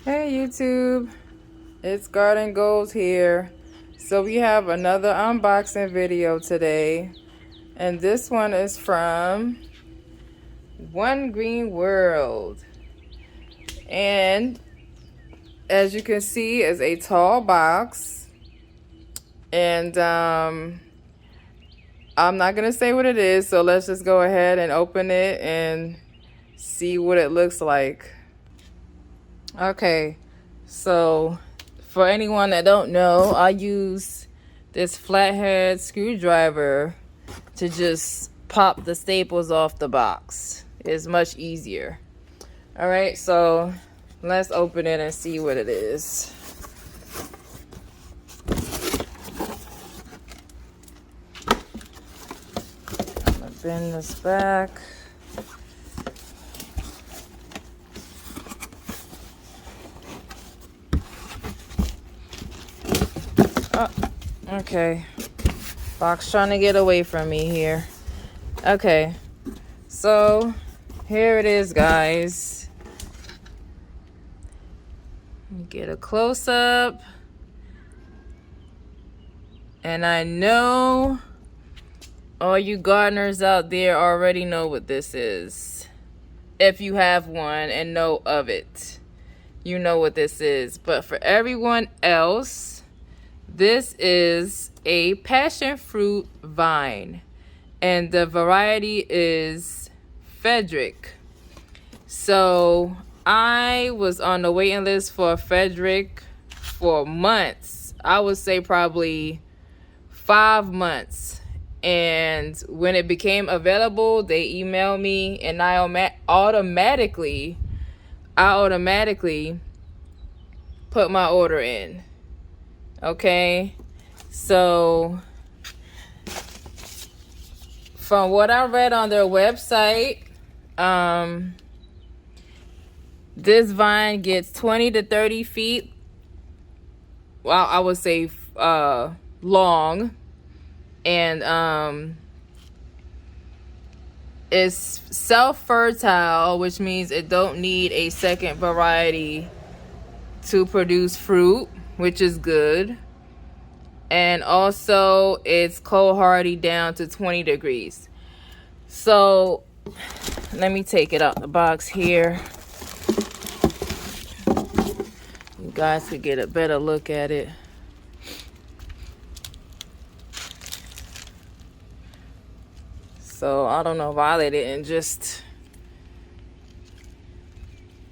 Hey YouTube, it's Garden Goals here. So we have another unboxing video today, and this one is from One Green World. And as you can see, it's a tall box, and I'm not gonna say what it is, so let's just go ahead and open it and see what it looks like. Okay, so for anyone that don't know, I use this flathead screwdriver to just pop the staples off the box. It's much easier. All right, so let's open it and see what it is. I'm gonna bend this back. Oh, okay. Box trying to get away from me here. Okay, so here it is, guys. Let me get a close-up. And I know all you gardeners out there already know what this is. If you have one and know of it, you know what this is. But for everyone else, this is a passion fruit vine, and the variety is Frederick. So I was on the waiting list for Frederick for months. I would say probably 5 months. And when it became available, they emailed me, and I automatically put my order in. Okay, so from what I read on their website, this vine gets 20 to 30 feet. Well, I would say long, and it's self-fertile, which means it don't need a second variety to produce fruit, which is good. And also it's cold hardy down to 20 degrees. So let me take it out the box here. You guys could get a better look at it. So I don't know why they didn't just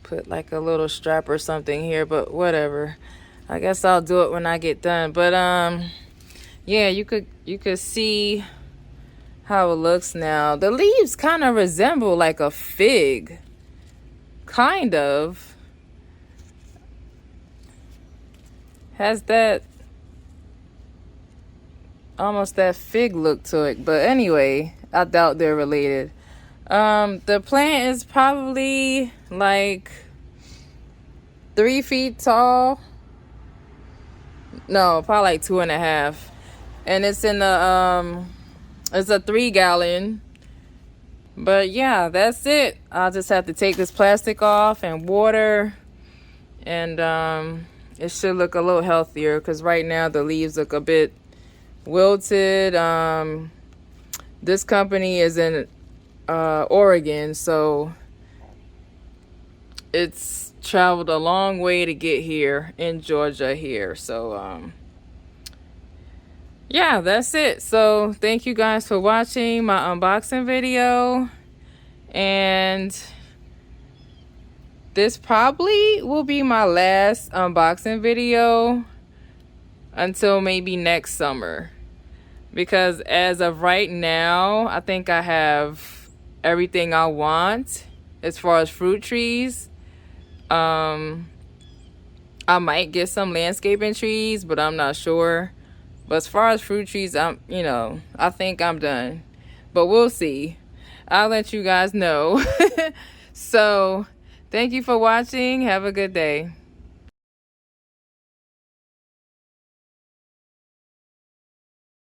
put like a little strap or something here, but whatever. I guess I'll do it when I get done. But yeah, you could see how it looks now. The leaves kind of resemble like a fig, kind of. Has that almost that fig look to it. But anyway, I doubt they're related. The plant is probably like 3 feet tall. No, probably like 2.5. And it's in the it's a 3-gallon. But yeah, that's it. I'll just have to take this plastic off and water, and it should look a little healthier, because right now the leaves look a bit wilted. This company is in Oregon, so it's traveled a long way to get here in Georgia here. So yeah, that's it. So thank you guys for watching my unboxing video, and this probably will be my last unboxing video until maybe next summer, because as of right now, I think I have everything I want as far as fruit trees. I might get some landscaping trees, but I'm not sure. But as far as fruit trees, I think I'm done. But we'll see. I'll let you guys know. So thank you for watching. Have a good day.